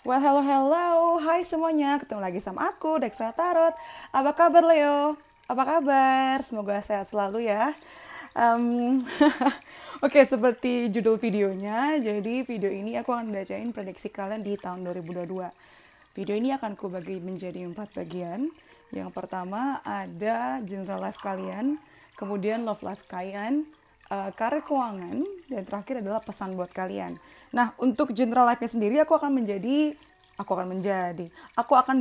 Well, hello, hello. Hai semuanya, ketemu lagi sama aku, Dextra Tarot. Apa kabar, Leo? Apa kabar? Semoga sehat selalu ya. Em, Oke, seperti judul videonya, jadi video ini aku akan bacain prediksi kalian di tahun 2022. Video ini akan aku bagi menjadi 4 bagian. Yang pertama ada general life kalian, kemudian love life kalian, karir keuangan, dan terakhir adalah pesan buat kalian. Nah, untuk general life-nya sendiri aku akan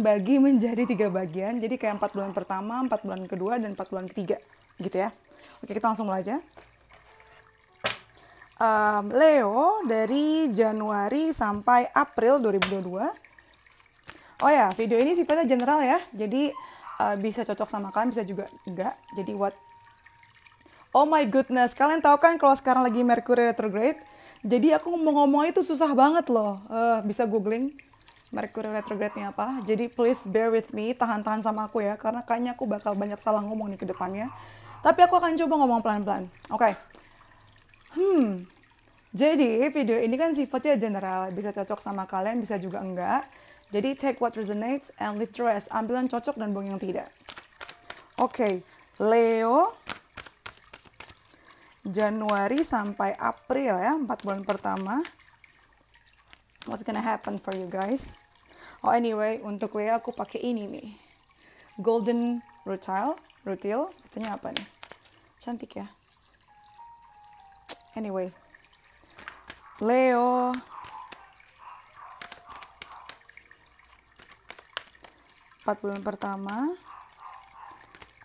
bagi menjadi 3 bagian. Jadi kayak 4 bulan pertama, 4 bulan kedua, dan 4 bulan ketiga. Gitu ya. Oke, kita langsung mulai aja. Leo dari Januari sampai April 2022. Oh ya, video ini sifatnya general ya. Jadi bisa cocok sama kalian, bisa juga enggak. Jadi Oh my goodness, kalian tahu kan kalau sekarang lagi Mercury retrograde? Jadi aku ngomong-ngomong itu susah banget loh. Bisa googling Mercury retrograde-nya apa. Jadi please bear with me, tahan-tahan sama aku ya. Karena kayaknya aku bakal banyak salah ngomong nih ke depannya. Tapi aku akan coba ngomong pelan-pelan. Oke. Jadi video ini kan sifatnya general. Bisa cocok sama kalian, bisa juga enggak. Jadi take what resonates and leave the rest. Ambil yang cocok dan buang yang tidak. Oke, Leo Januari sampai April ya, 4 bulan pertama. What's gonna happen for you guys? Oh anyway, untuk Leo aku pakai ini nih. Golden Rutile. Katanya apa nih? Cantik ya. Anyway. Leo. Empat bulan pertama.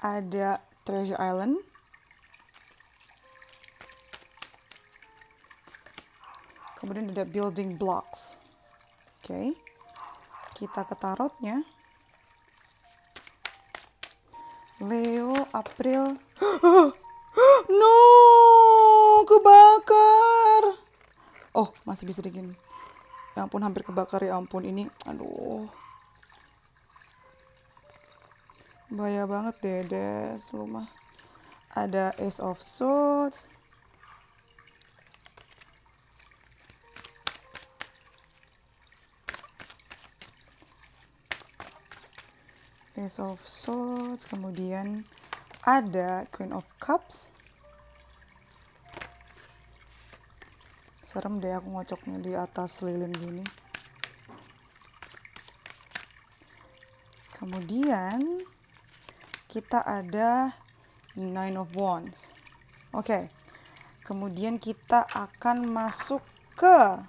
Ada Treasure Island. Kemudian ada building blocks. Oke. Kita ke tarotnya. Leo, April. No, kebakar. Oh, masih bisa digini. Ya ampun, hampir kebakar ya ampun ini. Aduh. Bahaya banget Dedes, lu mah. Ada Ace of Swords. Ace of Swords, kemudian ada Queen of Cups. Serem deh aku ngocoknya di atas lilin gini. Kemudian kita ada Nine of Wands. Oke. Kemudian kita akan masuk ke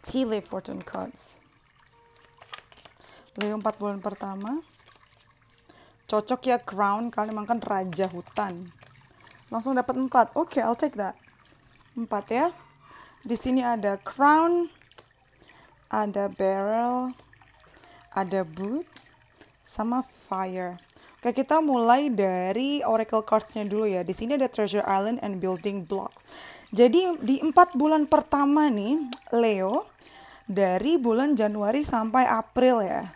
Tea Leaf Fortune Cards. Leo 4 bulan pertama. Cocok ya crown, kalian makan raja hutan. Langsung dapat 4. Oke, I'll take that. 4 ya. Di sini ada crown, ada barrel, ada boot, sama fire. Oke, kita mulai dari oracle cards-nya dulu ya. Di sini ada Treasure Island and Building Blocks. Jadi di 4 bulan pertama nih, Leo, dari bulan Januari sampai April ya.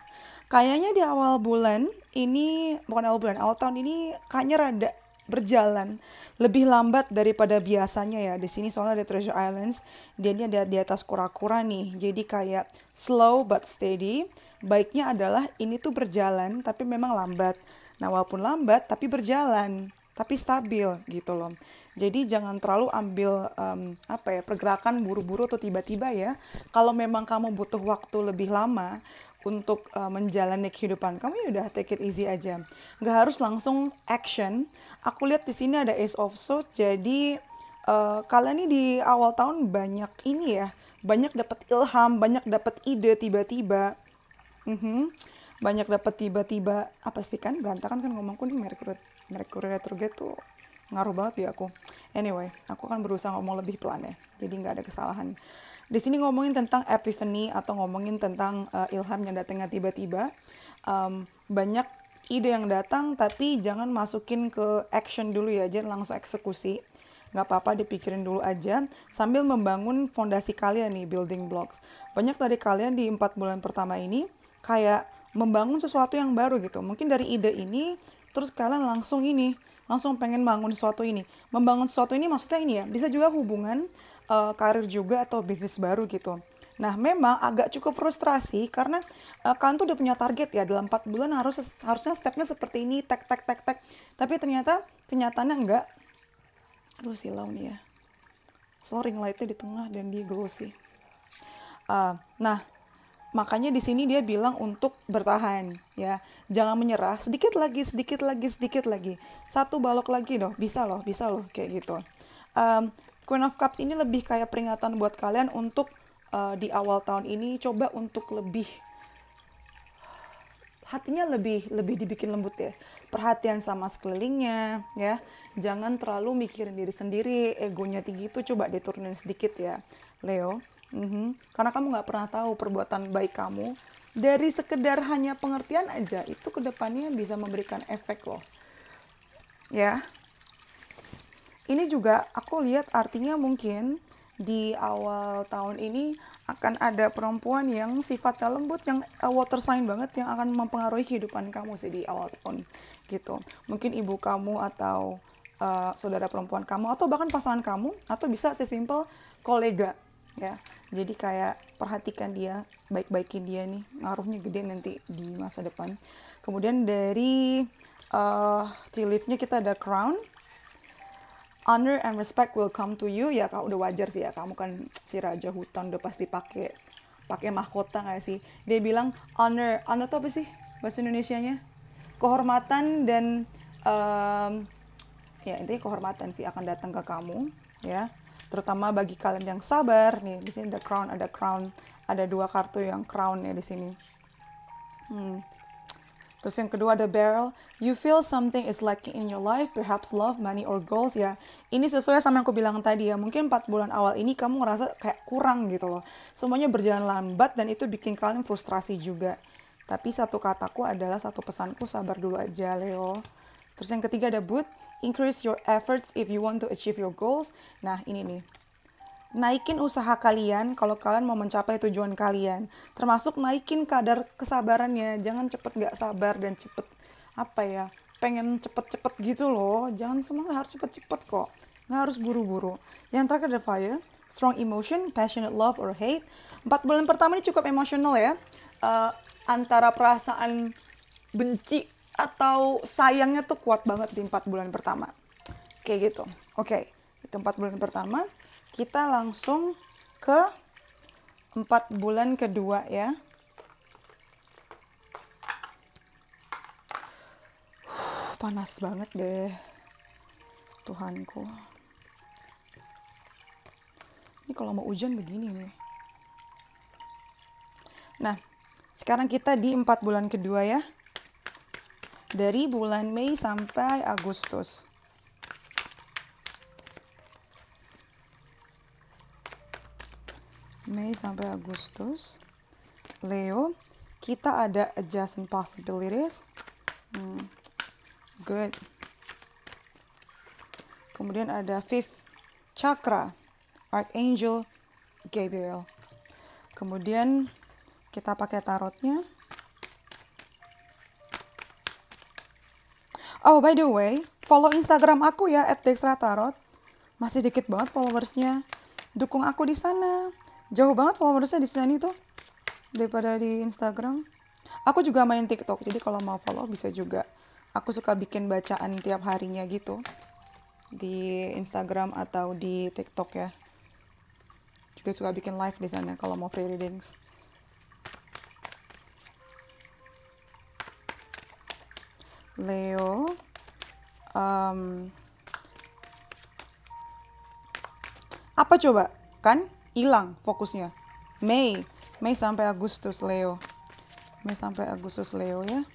Kayaknya di awal bulan ini, bukan awal bulan, awal tahun ini kayaknya rada berjalan lebih lambat daripada biasanya ya. Di sini soalnya ada Treasure Islands, dia ini ada di atas kura-kura nih. Jadi kayak slow but steady. Baiknya adalah ini tuh berjalan tapi memang lambat. Nah, walaupun lambat tapi berjalan, tapi stabil gitu loh. Jadi jangan terlalu ambil pergerakan buru-buru atau tiba-tiba ya. Kalau memang kamu butuh waktu lebih lama untuk menjalani kehidupan kamu, ya udah take it easy aja. Nggak harus langsung action. Aku lihat di sini ada Ace of Swords. Jadi kalian ini di awal tahun banyak ini ya, banyak dapat ilham, banyak dapat ide tiba-tiba. Banyak dapat tiba-tiba. Apa sih kan berantakan kan ngomongku nih, Mercury retrograde tuh ngaruh banget ya aku. Anyway, aku akan berusaha ngomong lebih pelan ya, jadi nggak ada kesalahan. Di sini ngomongin tentang epiphany atau ngomongin tentang ilham yang datangnya tiba-tiba. Banyak ide yang datang, tapi jangan masukin ke action dulu ya, jangan langsung eksekusi. Nggak apa-apa, dipikirin dulu aja sambil membangun fondasi kalian nih, building blocks. Banyak dari kalian di 4 bulan pertama ini kayak membangun sesuatu yang baru gitu. Mungkin dari ide ini, terus kalian langsung pengen bangun sesuatu ini. Membangun sesuatu ini maksudnya ini ya, bisa juga hubungan karir juga atau bisnis baru gitu. Nah, memang agak cukup frustrasi karena kalian tuh udah punya target ya, dalam 4 bulan harusnya stepnya seperti ini, tek tek tek tek. Tapi ternyata kenyataannya enggak. Aduh, silau nih ya. So, ring lightnya di tengah dan dia glossy. Nah, makanya di sini dia bilang untuk bertahan ya. Jangan menyerah, sedikit lagi, sedikit lagi, sedikit lagi. Satu balok lagi bisa loh kayak gitu. Queen of Cups ini lebih kayak peringatan buat kalian untuk di awal tahun ini coba untuk lebih hatinya lebih dibikin lembut ya. Perhatian sama sekelilingnya ya. Jangan terlalu mikirin diri sendiri, egonya tinggi itu coba diturunin sedikit ya, Leo. Karena kamu nggak pernah tahu perbuatan baik kamu dari sekedar hanya pengertian aja itu kedepannya bisa memberikan efek loh. Ya. Ini juga aku lihat artinya mungkin di awal tahun ini akan ada perempuan yang sifatnya lembut, yang water sign banget, yang akan mempengaruhi kehidupan kamu sih di awal tahun gitu. Mungkin ibu kamu atau saudara perempuan kamu atau bahkan pasangan kamu, atau bisa sesimpel kolega ya. Jadi kayak perhatikan dia, baik-baikin dia nih, ngaruhnya gede nanti di masa depan. Kemudian dari tea leaf-nya kita ada crown. Honor and respect will come to you ya, udah wajar sih ya, kamu kan si raja hutan udah pasti pakai mahkota nggak sih. Dia bilang honor tuh apa sih bahasa Indonesianya, kehormatan dan ya intinya kehormatan sih akan datang ke kamu ya, terutama bagi kalian yang sabar nih. Di sini ada crown, ada 2 kartu yang crown ya di sini. Terus yang kedua ada barrel. You feel something is lacking in your life, perhaps love, money, or goals ya. Ini sesuai sama yang aku bilang tadi ya. Mungkin 4 bulan awal ini kamu ngerasa kayak kurang gitu loh. Semuanya berjalan lambat dan itu bikin kalian frustrasi juga. Tapi satu kataku adalah, satu pesanku, sabar dulu aja Leo. Terus yang ketiga ada boot. Increase your efforts if you want to achieve your goals. Nah ini nih. Naikin usaha kalian kalau kalian mau mencapai tujuan kalian. Termasuk naikin kadar kesabarannya. Jangan cepet gak sabar dan cepet pengen cepet-cepet gitu loh. Jangan semua harus cepet-cepet kok. Gak harus buru-buru. Yang terakhir ada fire. Strong emotion, passionate love or hate. 4 bulan pertama ini cukup emosional ya. Antara perasaan benci atau sayangnya tuh kuat banget di 4 bulan pertama. Kayak gitu. Oke, itu 4 bulan pertama. Kita langsung ke 4 bulan kedua ya. Panas banget deh. Tuhanku. Ini kalau mau hujan begini nih. Nah, sekarang kita di 4 bulan kedua ya. Dari bulan Mei sampai Agustus. Mei sampai Agustus. Leo, kita ada adjacent possibilities. Good. Kemudian ada fifth chakra, Archangel Gabriel. Kemudian kita pakai tarotnya. Oh, by the way, follow Instagram aku ya @dextratarot. Masih dikit banget followersnya. Dukung aku di sana. Jauh banget followersnya di sini tuh daripada di Instagram. Aku juga main TikTok, jadi kalau mau follow bisa juga. Aku suka bikin bacaan tiap harinya gitu di Instagram atau di TikTok ya. Juga suka bikin live di sana kalau mau free readings. Leo, apa coba? Kan hilang fokusnya. Mei sampai Agustus Leo. Mei sampai Agustus Leo ya.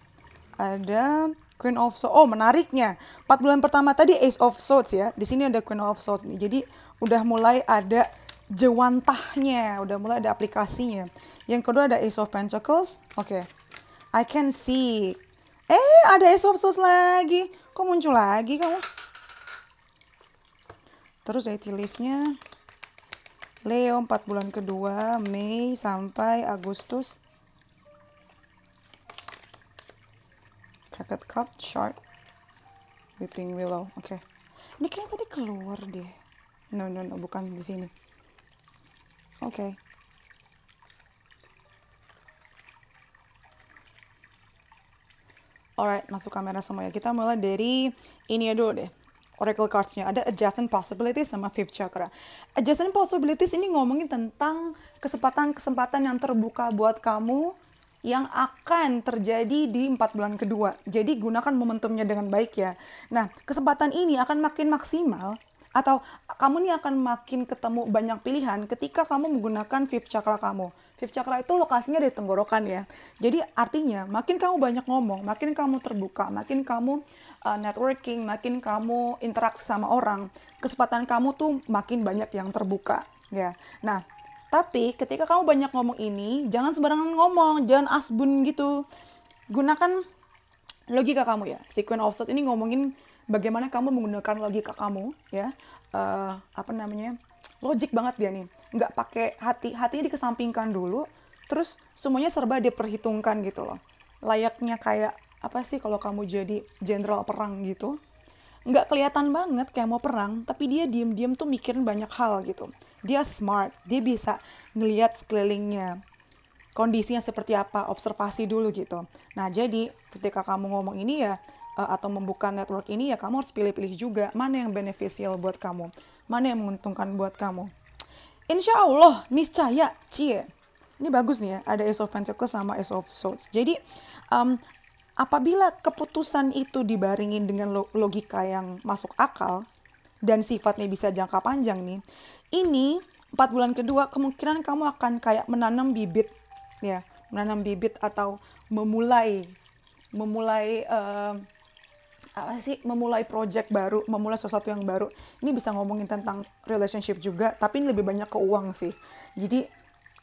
Ada Queen of Swords. Oh, menariknya 4 bulan pertama tadi Ace of Swords ya. Di sini ada Queen of Swords nih. Jadi udah mulai ada jewantahnya, udah mulai ada aplikasinya. Yang kedua ada Ace of Pentacles. Oke. I can see. Ada Ace of Swords lagi. Kok muncul lagi kamu? Terus dari tea leaf-nya Leo 4 bulan kedua, Mei sampai Agustus. Cracked Cup, Shark, Weeping Willow. Oke. Ini kayaknya tadi keluar deh. No, bukan di sini. Oke. Alright, masuk kamera semua ya. Kita mulai dari ini ya dulu deh. Oracle cards-nya. Ada adjacent possibilities sama fifth chakra. Adjacent possibilities ini ngomongin tentang kesempatan-kesempatan yang terbuka buat kamu yang akan terjadi di 4 bulan kedua. Jadi gunakan momentumnya dengan baik ya. Nah, kesempatan ini akan makin maksimal atau kamu nih akan makin ketemu banyak pilihan ketika kamu menggunakan fifth chakra kamu. Fifth chakra itu lokasinya di tenggorokan ya. Jadi artinya makin kamu banyak ngomong, makin kamu terbuka, makin kamu networking, makin kamu interaksi sama orang, kesempatan kamu tuh makin banyak yang terbuka ya. Nah, tapi ketika kamu banyak ngomong ini, jangan sembarangan ngomong, jangan asbun gitu. Gunakan logika kamu ya. Sequence of thought ini ngomongin bagaimana kamu menggunakan logika kamu ya. Logik banget dia nih. Nggak pakai hatinya dikesampingkan dulu, terus semuanya serba diperhitungkan gitu loh. Layaknya kayak apa sih kalau kamu jadi jenderal perang gitu. Nggak kelihatan banget kayak mau perang, tapi dia diem-diem tuh mikirin banyak hal gitu. Dia smart, dia bisa ngelihat sekelilingnya, kondisinya seperti apa, observasi dulu gitu. Nah, jadi ketika kamu ngomong ini ya, atau membuka network ini ya, kamu harus pilih-pilih juga mana yang beneficial buat kamu, mana yang menguntungkan buat kamu. Insya Allah, niscaya, cie. Ini bagus nih ya, ada Ace of Pentacles sama Ace of Swords. Jadi, apabila keputusan itu dibaringin dengan logika yang masuk akal, dan sifatnya bisa jangka panjang nih, ini 4 bulan kedua kemungkinan kamu akan kayak menanam bibit, ya, menanam bibit atau memulai memulai project baru, memulai sesuatu yang baru. Ini bisa ngomongin tentang relationship juga, tapi ini lebih banyak ke uang sih. Jadi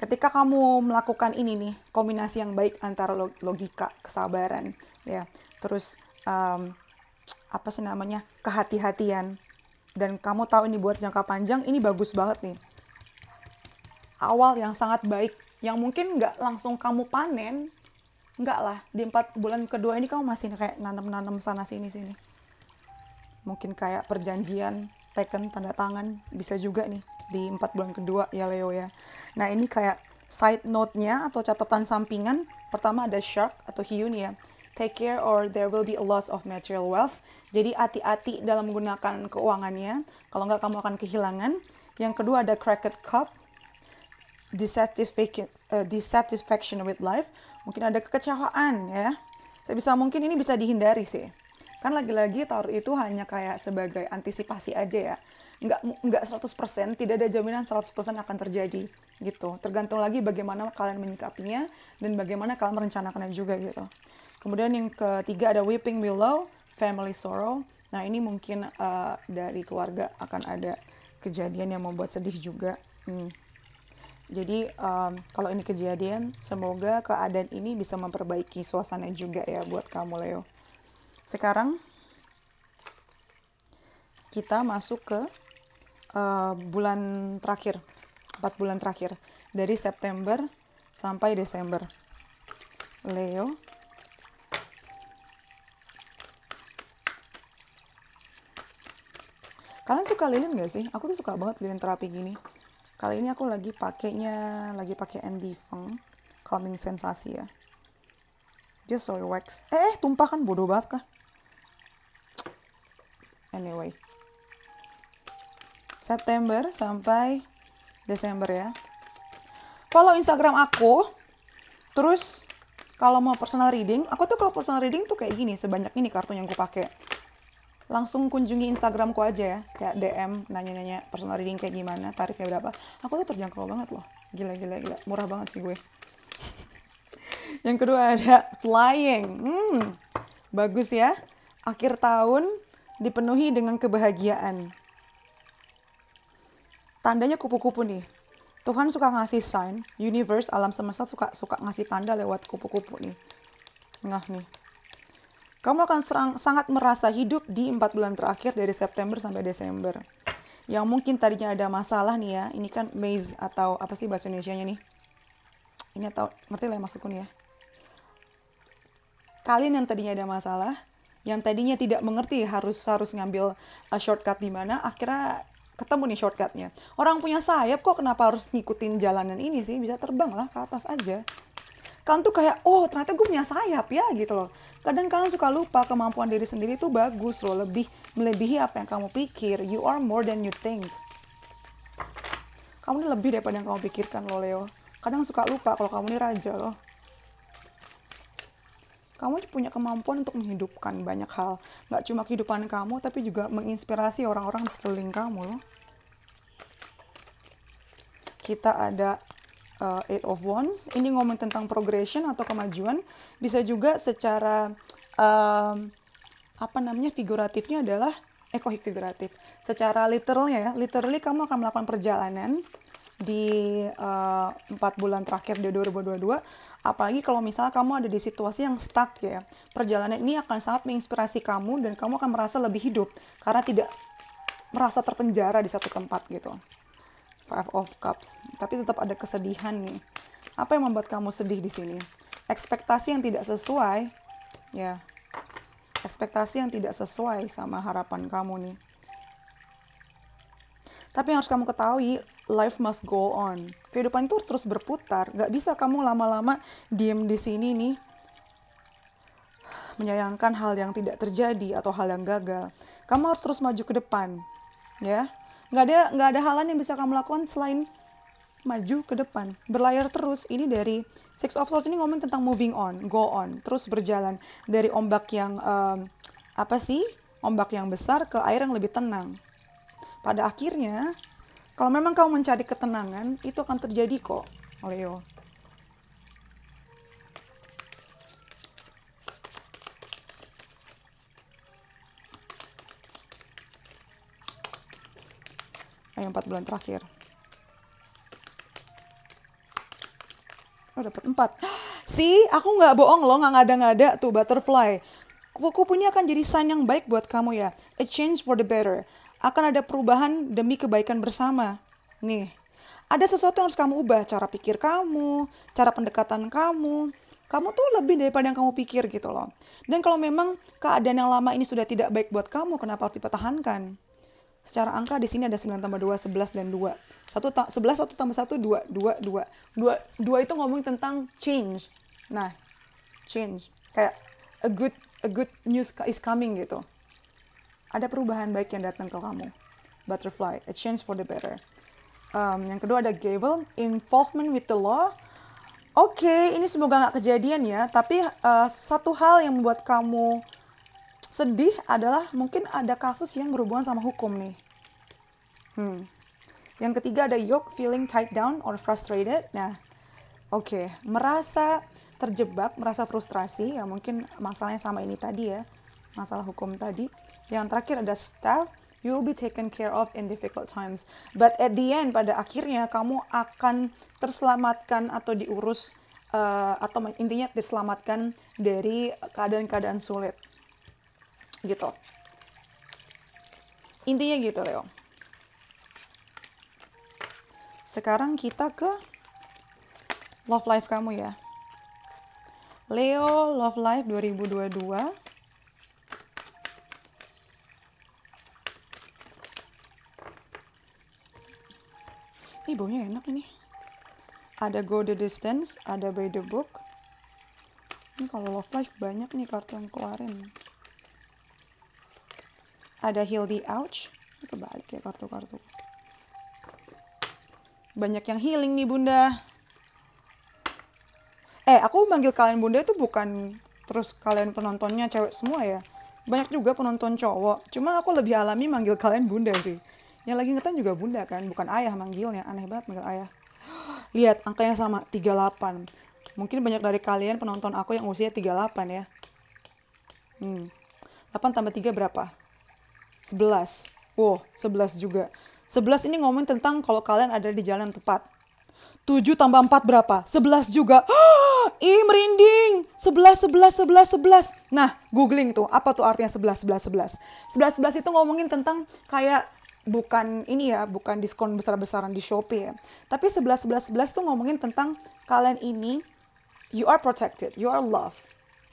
ketika kamu melakukan ini nih, kombinasi yang baik antara logika, kesabaran, ya, terus kehati-hatian, dan kamu tahu ini buat jangka panjang, ini bagus banget nih. Awal yang sangat baik, yang mungkin nggak langsung kamu panen, nggak lah, di 4 bulan kedua ini kamu masih kayak nanam-nanam sana-sini. Mungkin kayak perjanjian, teken, tanda tangan, bisa juga nih di 4 bulan kedua ya Leo ya. Nah ini kayak side note-nya atau catatan sampingan, pertama ada shark atau hiu nih ya. Take care or there will be a loss of material wealth. Jadi hati-hati dalam menggunakan keuangannya, kalau nggak kamu akan kehilangan. Yang kedua ada cracked cup, dissatisfaction with life. Mungkin ada kekecewaan ya. Sebisa mungkin ini bisa dihindari sih. Kan lagi-lagi Taurus itu hanya kayak sebagai antisipasi aja ya. Nggak 100%, tidak ada jaminan 100% akan terjadi gitu. Tergantung lagi bagaimana kalian menyikapinya dan bagaimana kalian merencanakannya juga gitu. Kemudian yang ketiga ada weeping willow, family sorrow. Nah ini mungkin dari keluarga akan ada kejadian yang membuat sedih juga. Jadi kalau ini kejadian, semoga keadaan ini bisa memperbaiki suasana juga ya buat kamu Leo. Sekarang kita masuk ke bulan terakhir, 4 bulan terakhir. Dari September sampai Desember. Leo. Kalian suka lilin gak sih? Aku tuh suka banget lilin terapi gini. Kali ini aku lagi pakai Andy Feng Calming Sensasi ya. Just soy wax. Tumpah kan, bodoh banget kah? Anyway. September sampai Desember ya. Follow Instagram aku. Terus kalau mau personal reading, aku tuh kalau personal reading tuh kayak gini, sebanyak ini kartu yang aku pakai. Langsung kunjungi Instagramku aja ya, kayak DM nanya-nanya personal reading kayak gimana, tarifnya berapa. Aku tuh terjangkau banget loh, gila, murah banget sih gue. Yang kedua ada flying, bagus ya. Akhir tahun dipenuhi dengan kebahagiaan. Tandanya kupu-kupu nih. Tuhan suka ngasih sign, universe, alam semesta suka ngasih tanda lewat kupu-kupu nih. Nih. Kamu akan sangat merasa hidup di 4 bulan terakhir dari September sampai Desember. Yang mungkin tadinya ada masalah nih ya. Ini kan maze atau apa sih bahasa Indonesianya nih? Ini atau ngerti lah maksudku nih ya. Kalian yang tadinya ada masalah, yang tadinya tidak mengerti harus ngambil shortcut di mana, akhirnya ketemu nih shortcutnya. Orang punya sayap kok kenapa harus ngikutin jalanan ini sih? Bisa terbang lah ke atas aja. Kalian tuh kayak, oh ternyata gue punya sayap ya gitu loh. Kadang kalian suka lupa kemampuan diri sendiri tuh bagus loh. Melebihi apa yang kamu pikir. You are more than you think. Kamu ini lebih daripada yang kamu pikirkan loh Leo. Kadang suka lupa kalau kamu ini raja loh. Kamu punya kemampuan untuk menghidupkan banyak hal. Nggak cuma kehidupan kamu, tapi juga menginspirasi orang-orang di sekeliling kamu loh. Kita ada Eight of Wands. Ini ngomong tentang progression atau kemajuan. Bisa juga secara, figuratifnya adalah, figuratif. Secara literalnya ya, literally kamu akan melakukan perjalanan di 4 bulan terakhir di 2022. Apalagi kalau misalnya kamu ada di situasi yang stuck ya. Perjalanan ini akan sangat menginspirasi kamu dan kamu akan merasa lebih hidup karena tidak merasa terpenjara di satu tempat gitu. Five of Cups. Tapi tetap ada kesedihan nih. Apa yang membuat kamu sedih di sini? Ekspektasi yang tidak sesuai ya. Ekspektasi yang tidak sesuai sama harapan kamu nih. Tapi yang harus kamu ketahui, life must go on. Kehidupan itu terus berputar. Gak bisa kamu lama-lama diem di sini nih, menyayangkan hal yang tidak terjadi atau hal yang gagal. Kamu harus terus maju ke depan, ya. Gak ada halan yang bisa kamu lakukan selain maju ke depan, berlayar terus. Ini dari Six of Swords ini ngomong tentang moving on, go on, terus berjalan dari ombak yang ombak yang besar ke air yang lebih tenang. Pada akhirnya, kalau memang kamu mencari ketenangan, itu akan terjadi kok, Leo. Ayo 4 bulan terakhir. Oh, dapat 4. See, aku nggak bohong loh, nggak ngada-ngada tuh butterfly. Kupu-kupu ini akan jadi sign yang baik buat kamu ya. A change for the better. Akan ada perubahan demi kebaikan bersama. Nih, ada sesuatu yang harus kamu ubah. Cara pikir kamu, cara pendekatan kamu. Kamu tuh lebih daripada yang kamu pikir gitu loh. Dan kalau memang keadaan yang lama ini sudah tidak baik buat kamu, kenapa harus dipertahankan? Secara angka di sini ada 9 tambah 2, 11 dan 2. 11, 1 tambah 1, 2. 2 itu ngomongin tentang change. Nah, change. Kayak a good news is coming gitu. Ada perubahan baik yang datang ke kamu. Butterfly, a change for the better. Yang kedua ada Gavel, involvement with the law. Oke, ini semoga nggak kejadian ya. Tapi satu hal yang membuat kamu sedih adalah mungkin ada kasus yang berhubungan sama hukum nih. Yang ketiga ada Yoke, feeling tied down or frustrated. Nah, oke, merasa terjebak, merasa frustrasi. Ya mungkin masalahnya sama ini tadi ya. Masalah hukum tadi. Yang terakhir ada Staff, you will be taken care of in difficult times. But at the end, pada akhirnya kamu akan terselamatkan atau diurus, atau intinya diselamatkan dari keadaan-keadaan sulit. Gitu. Intinya gitu, Leo. Sekarang kita ke love life kamu ya. Leo, love life 2022. Baunya enak ini. Ada Go the Distance, ada By the Book. Ini kalau love life banyak nih kartu yang keluarin. Ada Heal the Ouch. Ini kebalik ya kartu-kartu. Banyak yang healing nih bunda. Aku manggil kalian bunda itu bukan terus kalian penontonnya cewek semua ya. Banyak juga penonton cowok. Cuma aku lebih alami manggil kalian bunda sih. Yang lagi ngetan juga bunda kan, bukan ayah manggilnya. Aneh banget manggil ayah. Lihat, angkanya sama, 38. Mungkin banyak dari kalian penonton aku yang usia 38 ya. 8 tambah 3 berapa? 11. Wow, 11 juga. 11 ini ngomong tentang kalau kalian ada di jalan tepat. 7 tambah 4 berapa? 11 juga. Ih, merinding. 11. Nah, googling tuh. Apa tuh artinya 11. 11 itu ngomongin tentang kayak bukan ini ya, bukan diskon besar-besaran di Shopee ya. Tapi 11 tuh ngomongin tentang kalian ini, you are protected, you are loved,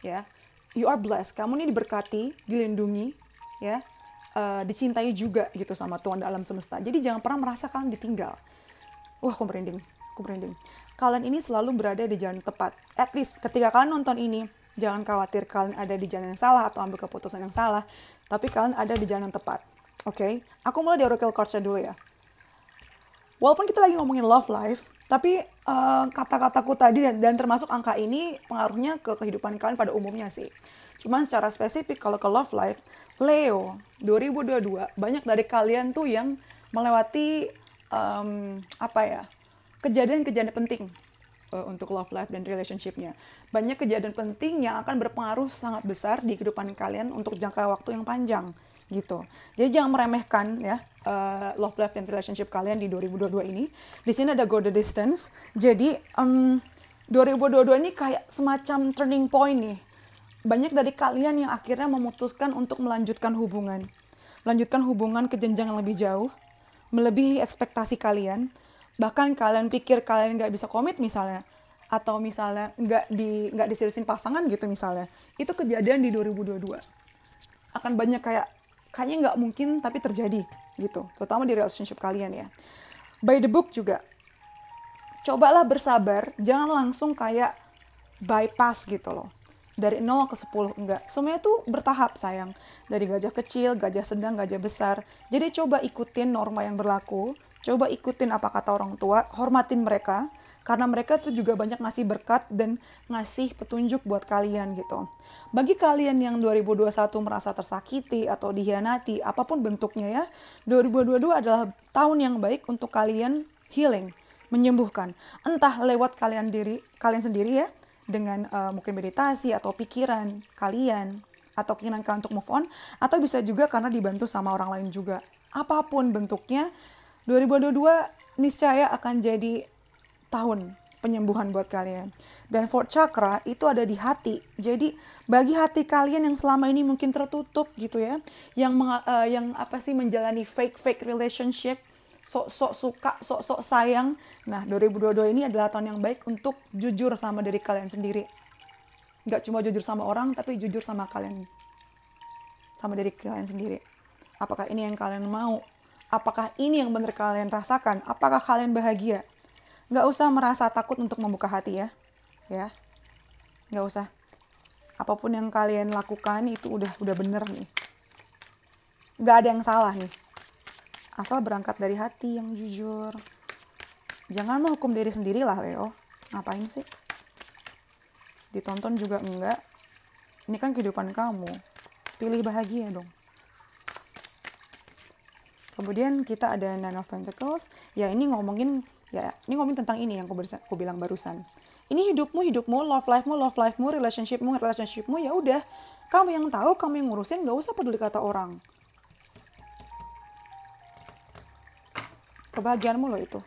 ya. You are blessed. Kamu ini diberkati, dilindungi, ya. dicintai juga gitu sama Tuhan alam semesta. Jadi jangan pernah merasa kalian ditinggal. Wah, aku merinding. Kalian ini selalu berada di jalan tepat. At least ketika kalian nonton ini, jangan khawatir kalian ada di jalan yang salah atau ambil keputusan yang salah, tapi kalian ada di jalan yang tepat. Oke? Aku mulai di Oracle Cards dulu ya. Walaupun kita lagi ngomongin love life, tapi kata-kataku tadi dan termasuk angka ini pengaruhnya ke kehidupan kalian pada umumnya sih. Cuman secara spesifik kalau ke love life, Leo 2022 banyak dari kalian tuh yang melewati kejadian-kejadian penting untuk love life dan relationship-nya. Banyak kejadian penting yang akan berpengaruh sangat besar di kehidupan kalian untuk jangka waktu yang panjang gitu. Jadi jangan meremehkan ya love life dan relationship kalian di 2022 ini. Di sini ada go the distance. Jadi 2022 ini kayak semacam turning point nih. Banyak dari kalian yang akhirnya memutuskan untuk melanjutkan hubungan. Melanjutkan hubungan ke jenjang yang lebih jauh, melebihi ekspektasi kalian. Bahkan kalian pikir kalian nggak bisa komit misalnya, atau misalnya nggak diseriusin pasangan gitu misalnya. Itu kejadian di 2022. Akan banyak kayaknya nggak mungkin tapi terjadi gitu. Terutama di relationship kalian ya. By the book juga. Cobalah bersabar, jangan langsung kayak bypass gitu loh. Dari 0 ke 10, enggak. Semuanya tuh bertahap sayang. Dari gajah kecil, gajah sedang, gajah besar. Jadi coba ikutin norma yang berlaku. Coba ikutin apa kata orang tua. Hormatin mereka. Karena mereka tuh juga banyak ngasih berkat dan ngasih petunjuk buat kalian gitu. Bagi kalian yang 2021 merasa tersakiti atau dihianati, apapun bentuknya ya. 2022 adalah tahun yang baik untuk kalian healing, menyembuhkan. Entah lewat kalian sendiri ya. Dengan mungkin meditasi atau pikiran kalian atau keinginan kalian untuk move on, atau bisa juga karena dibantu sama orang lain juga. Apapun bentuknya, 2022 niscaya akan jadi tahun penyembuhan buat kalian. Dan fourth chakra itu ada di hati. Jadi bagi hati kalian yang selama ini mungkin tertutup gitu ya, yang menjalani fake relationship, sok-sok suka, sok-sok sayang. Nah, 2022 ini adalah tahun yang baik untuk jujur sama diri kalian sendiri. Nggak cuma jujur sama orang, tapi jujur sama kalian. Sama diri kalian sendiri. Apakah ini yang kalian mau? Apakah ini yang benar kalian rasakan? Apakah kalian bahagia? Nggak usah merasa takut untuk membuka hati ya. Ya. Nggak usah. Apapun yang kalian lakukan itu udah bener nih. Nggak ada yang salah nih. Asal berangkat dari hati yang jujur. Jangan menghukum diri sendiri lah, Leo. Ngapain sih? Ditonton juga enggak. Ini kan kehidupan kamu. Pilih bahagia dong. Kemudian kita ada Nine of Pentacles. Ya ini ngomongin tentang ini yang aku bilang barusan. Ini hidupmu, love life-mu, relationship-mu, ya udah. Kamu yang tahu, kamu yang ngurusin, gak usah peduli kata orang. Kebahagiaanmu loh itu.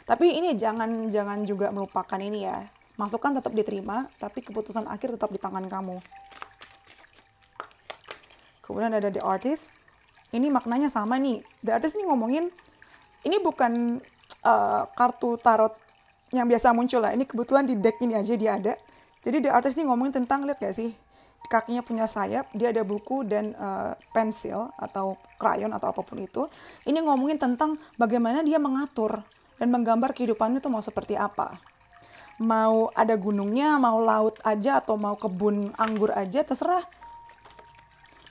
Tapi ini jangan juga melupakan ini ya. Masukan tetap diterima, tapi keputusan akhir tetap di tangan kamu. Kemudian ada The Artist. Ini maknanya sama nih. The Artist ini ngomongin, ini bukan kartu tarot yang biasa muncul lah. Ini kebetulan di deck ini aja dia ada. Jadi The Artist ini ngomongin tentang, lihat gak sih? Kakinya punya sayap, dia ada buku dan pensil atau krayon atau apapun itu. Ini ngomongin tentang bagaimana dia mengatur dan menggambar kehidupannya itu mau seperti apa. Mau ada gunungnya, mau laut aja, atau mau kebun anggur aja, terserah.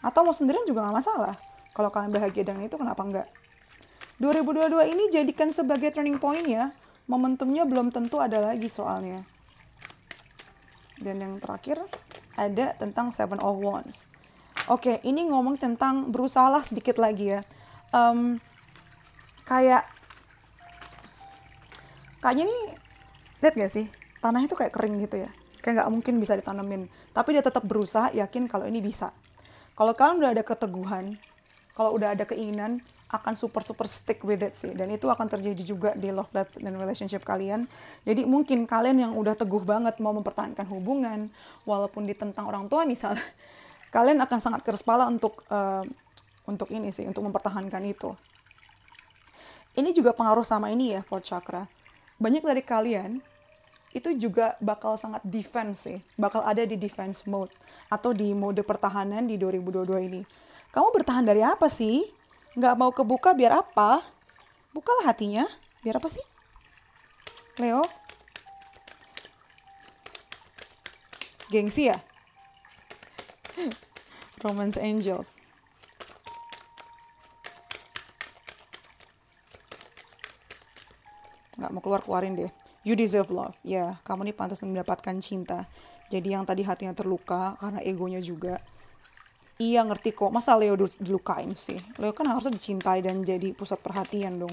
Atau mau sendirian juga gak masalah. Kalau kalian bahagia dengan itu, kenapa enggak? 2022 ini jadikan sebagai turning point ya. Momentumnya belum tentu ada lagi soalnya. Dan yang terakhir ada tentang Seven of Wands. Oke, ini ngomong tentang berusahalah sedikit lagi ya. Kayaknya nih, lihat gak sih? Tanahnya tuh kayak kering gitu ya. Kayak nggak mungkin bisa ditanemin. Tapi dia tetap berusaha, yakin kalau ini bisa. Kalau kalian udah ada keteguhan, kalau udah ada keinginan, akan super stick with it sih. Dan itu akan terjadi juga di love life dan relationship kalian. Jadi mungkin kalian yang udah teguh banget mau mempertahankan hubungan, walaupun ditentang orang tua misalnya, kalian akan sangat keras kepala untuk ini sih, untuk mempertahankan itu. Ini juga pengaruh sama ini ya, fourth chakra. Banyak dari kalian itu juga bakal sangat defense sih, bakal ada di defense mode atau di mode pertahanan di 2022 ini. Kamu bertahan dari apa sih? Nggak mau kebuka biar apa? Bukalah hatinya. Biar apa sih? Leo? Gengsi ya? Romance Angels. Nggak mau keluarin deh. You deserve love. Ya, kamu nih pantas mendapatkan cinta. Jadi yang tadi hatinya terluka karena egonya juga. Iya ngerti kok, masa Leo dilukain sih? Leo kan harusnya dicintai dan jadi pusat perhatian dong.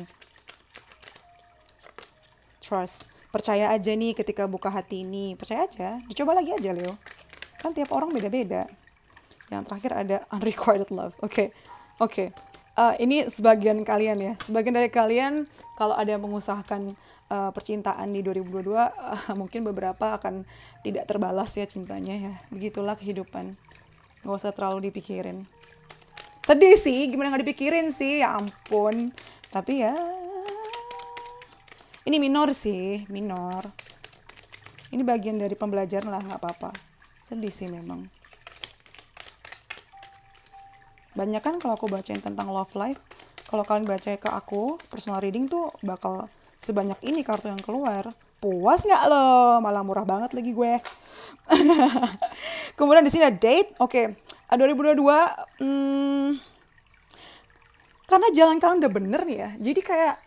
Trust. Percaya aja nih ketika buka hati ini. Percaya aja, dicoba lagi aja Leo. Kan tiap orang beda-beda. Yang terakhir ada unrequited love. Oke. Ini sebagian kalian ya. Sebagian dari kalian kalau ada yang mengusahakan percintaan di 2022, mungkin beberapa akan tidak terbalas ya cintanya ya. Begitulah kehidupan. Gak usah terlalu dipikirin. Sedih sih, gimana gak dipikirin sih, ya ampun. Tapi ya, ini minor sih, minor. Ini bagian dari pembelajaran lah, gak apa-apa. Sedih sih memang. Banyak kan kalau aku bacain tentang love life, kalau kalian baca ke aku, personal reading tuh bakal sebanyak ini kartu yang keluar. Puas nggak lo? Malah murah banget lagi gue. Kemudian di sini ada date. Oke, 2022. Karena jalan kalian udah bener nih ya. Jadi kayak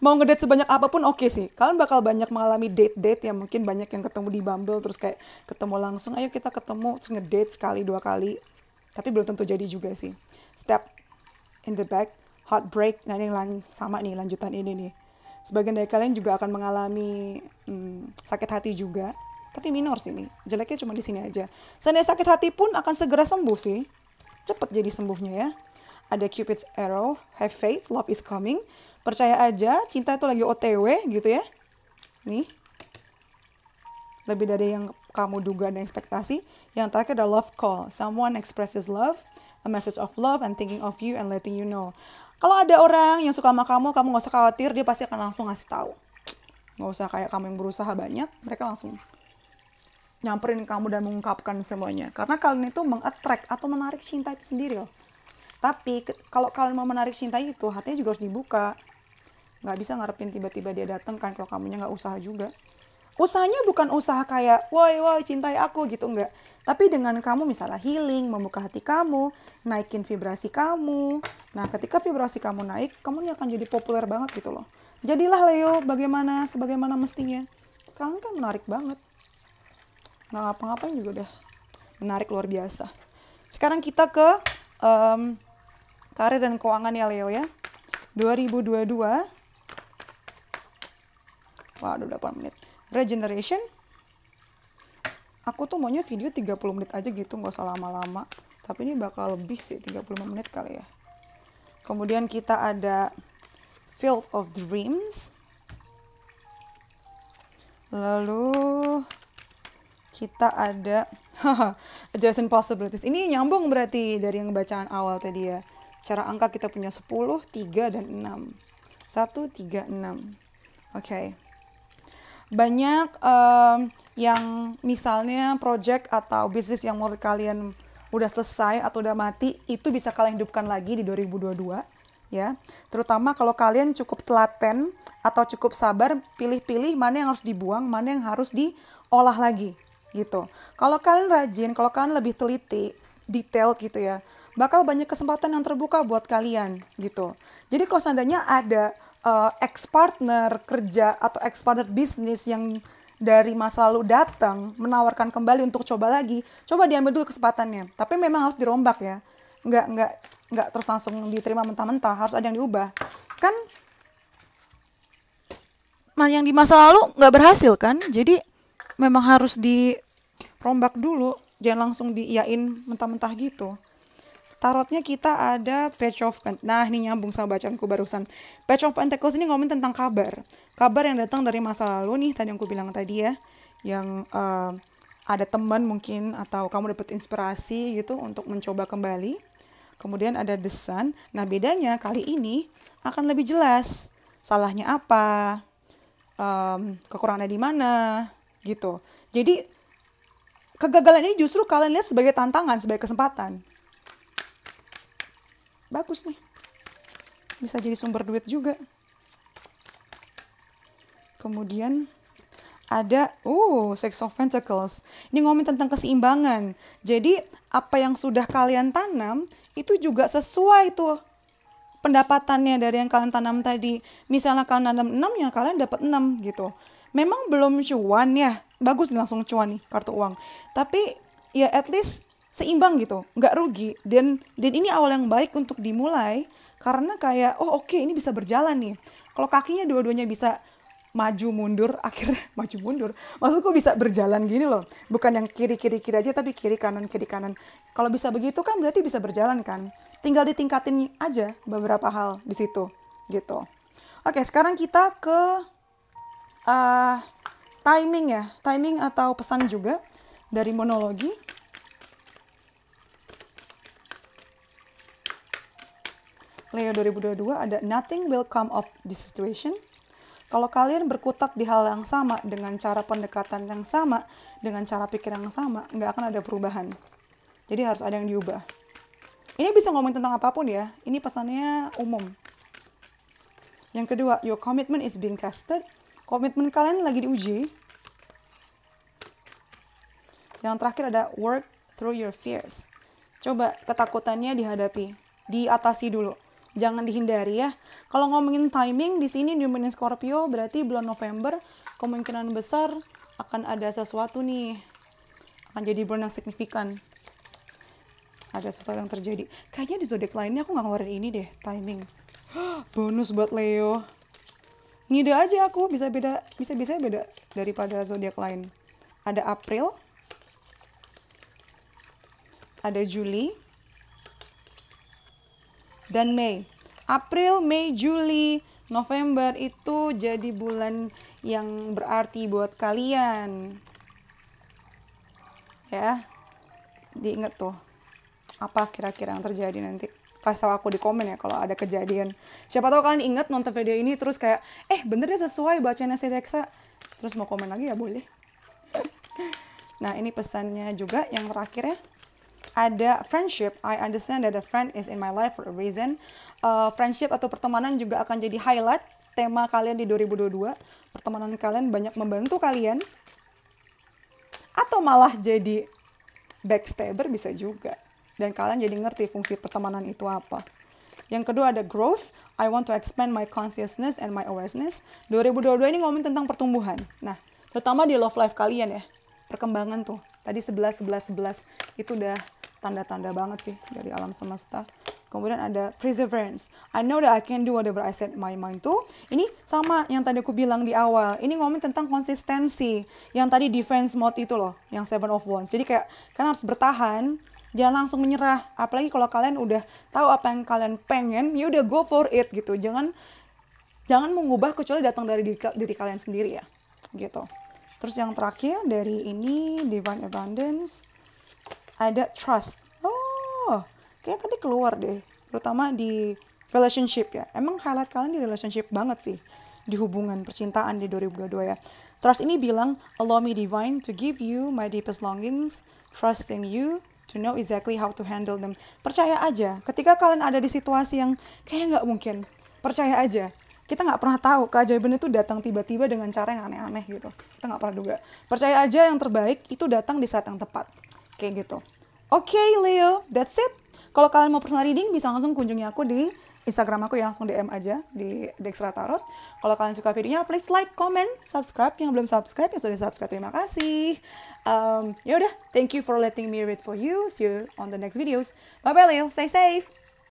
mau ngedate sebanyak apapun oke sih. Kalian bakal banyak mengalami date-date yang mungkin banyak yang ketemu di Bumble terus kayak ketemu langsung. Ayo kita ketemu terus ngedate sekali 2 kali. Tapi belum tentu jadi juga sih. Step in the back, heartbreak. Nah ini sama nih lanjutan ini nih. Sebagian dari kalian juga akan mengalami sakit hati juga. Tapi minor sih nih. Jeleknya cuma di sini aja. Seandainya sakit hati pun akan segera sembuh sih. Cepet jadi sembuhnya ya. Ada Cupid's arrow, have faith, love is coming. Percaya aja, cinta itu lagi OTW gitu ya. Nih. Lebih dari yang kamu duga dan ekspektasi. Yang terakhir ada love call. Someone expresses love, a message of love and thinking of you and letting you know. Kalau ada orang yang suka sama kamu gak usah khawatir, dia pasti akan langsung ngasih tahu. Gak usah kayak kamu yang berusaha banyak, mereka langsung nyamperin kamu dan mengungkapkan semuanya. Karena kalian itu meng-attract atau menarik cinta itu sendiri loh. Tapi kalau kalian mau menarik cinta itu, hatinya juga harus dibuka. Gak bisa ngarepin tiba-tiba dia datang kan kalau kamunya gak usaha juga. Usahanya bukan usaha kayak, woi cintai aku gitu, enggak. Tapi dengan kamu misalnya healing, membuka hati kamu, naikin vibrasi kamu. Nah ketika vibrasi kamu naik, kamu ini akan jadi populer banget gitu loh. Jadilah Leo sebagaimana mestinya. Kalian kan menarik banget. Nggak ngapa-ngapain juga udah menarik luar biasa. Sekarang kita ke karir dan keuangan ya Leo ya. 2022. Waduh, 8 menit. Regeneration. Aku tuh maunya video 30 menit aja gitu, nggak usah lama-lama. Tapi ini bakal lebih sih, 35 menit kali ya. Kemudian kita ada Field of Dreams. Lalu kita ada Adjacent Possibilities. Ini nyambung berarti dari yang bacaan awal tadi ya. Cara angka kita punya 10, 3, dan 6. 1, 3, 6. Oke. Banyak yang misalnya project atau bisnis yang menurut kalian udah selesai atau udah mati, itu bisa kalian hidupkan lagi di 2022 ya. Terutama kalau kalian cukup telaten atau cukup sabar, pilih-pilih mana yang harus dibuang, mana yang harus diolah lagi gitu. Kalau kalian rajin, kalau kalian lebih teliti, detail gitu ya, bakal banyak kesempatan yang terbuka buat kalian gitu. Jadi kalau seandainya ada ex-partner kerja atau ex-partner bisnis yang dari masa lalu datang menawarkan kembali untuk coba lagi, coba diambil dulu kesempatannya. Tapi memang harus dirombak ya, nggak terus langsung diterima mentah-mentah, harus ada yang diubah. Kan yang di masa lalu nggak berhasil kan, jadi memang harus dirombak dulu, jangan langsung diiyain mentah-mentah gitu. Tarotnya kita ada Page of Pentacles. Nah ini nyambung sama bacaanku barusan. Page of Pentacles ini ngomongin tentang kabar. Kabar yang datang dari masa lalu nih, tadi yang aku bilang tadi ya. Yang ada teman mungkin atau kamu dapat inspirasi gitu untuk mencoba kembali. Kemudian ada The Sun. Nah bedanya kali ini akan lebih jelas. Salahnya apa, kekurangannya di mana gitu. Jadi kegagalan ini justru kalian lihat sebagai tantangan, sebagai kesempatan. Bagus nih. Bisa jadi sumber duit juga. Kemudian ada, Six of Pentacles. Ini ngomongin tentang keseimbangan. Jadi, apa yang sudah kalian tanam, itu juga sesuai tuh pendapatannya dari yang kalian tanam tadi. Misalnya kalian tanam 6, ya kalian dapat 6 gitu. Memang belum cuan ya, bagus langsung cuan nih kartu uang. Tapi, ya at least seimbang gitu, nggak rugi. Dan ini awal yang baik untuk dimulai, karena kayak, oke, ini bisa berjalan nih. Kalau kakinya dua-duanya bisa maju mundur, akhirnya maju mundur. Maksudku bisa berjalan gini loh. Bukan yang kiri aja, tapi kiri kanan. Kalau bisa begitu kan berarti bisa berjalan kan. Tinggal ditingkatin aja beberapa hal di situ gitu. Oke, sekarang kita ke timing ya. Timing atau pesan juga dari monologi. Leo 2022 ada nothing will come of this situation. Kalau kalian berkutat di hal yang sama, dengan cara pendekatan yang sama, dengan cara pikir yang sama, nggak akan ada perubahan. Jadi harus ada yang diubah. Ini bisa ngomong tentang apapun ya. Ini pesannya umum. Yang kedua, your commitment is being tested. Komitmen kalian lagi diuji. Yang terakhir ada work through your fears. Coba ketakutannya dihadapi, diatasi dulu. Jangan dihindari ya. Kalau ngomongin timing di sini Dominan Scorpio berarti bulan November kemungkinan besar akan ada sesuatu nih. Akan jadi bulan yang signifikan. Ada sesuatu yang terjadi. Kayaknya di zodiak lainnya aku nggak ngeluarin ini deh, timing. Bonus buat Leo. Ngide aja aku, bisa beda daripada zodiak lain. Ada April. Ada Juli. Dan Mei. April, Mei, Juli, November itu jadi bulan yang berarti buat kalian. Ya. Diingat tuh. Apa kira-kira yang terjadi nanti. Kasih tahu aku di komen ya kalau ada kejadian. Siapa tahu kalian ingat nonton video ini terus kayak, bener deh sesuai baca nasi ekstra. Terus mau komen lagi ya boleh. Nah, ini pesannya juga yang terakhir ya. Ada friendship. I understand that a friend is in my life for a reason. Friendship atau pertemanan juga akan jadi highlight tema kalian di 2022. Pertemanan kalian banyak membantu kalian. Atau malah jadi backstabber bisa juga. Dan kalian jadi ngerti fungsi pertemanan itu apa. Yang kedua ada growth. I want to expand my consciousness and my awareness. 2022 ini ngomongin tentang pertumbuhan. Nah, terutama di love life kalian ya. Perkembangan tuh. Tadi 11. Itu udah tanda-tanda banget sih dari alam semesta. Kemudian ada perseverance. I know that I can do whatever I set my mind to. Ini sama yang tadi aku bilang di awal. Ini ngomongin tentang konsistensi. Yang tadi defense mode itu loh. Yang 7 of Wands. Jadi kayak kalian harus bertahan. Jangan langsung menyerah. Apalagi kalau kalian udah tahu apa yang kalian pengen. Ya udah go for it gitu. Jangan mengubah kecuali datang dari diri kalian sendiri ya. Gitu. Terus yang terakhir dari ini Divine Abundance. Ada trust. Kayaknya tadi keluar deh. Terutama di relationship ya. Emang highlight kalian di relationship banget sih. Di hubungan percintaan di 2022 ya. Trust ini bilang, allow me divine to give you my deepest longings. Trust in you to know exactly how to handle them. Percaya aja. Ketika kalian ada di situasi yang kayaknya nggak mungkin. Percaya aja. Kita nggak pernah tahu keajaiban itu datang tiba-tiba dengan cara yang aneh-aneh gitu. Kita nggak pernah duga. Percaya aja yang terbaik itu datang di saat yang tepat. Kayak gitu. Oke, Leo, that's it. Kalau kalian mau personal reading, bisa langsung kunjungi aku di Instagram aku ya, langsung DM aja di Dextra Tarot. Kalau kalian suka videonya, please like, comment, subscribe. Yang belum subscribe, ya sudah subscribe. Terima kasih. Ya udah, thank you for letting me read for you. See you on the next videos. Bye-bye, Leo. Stay safe.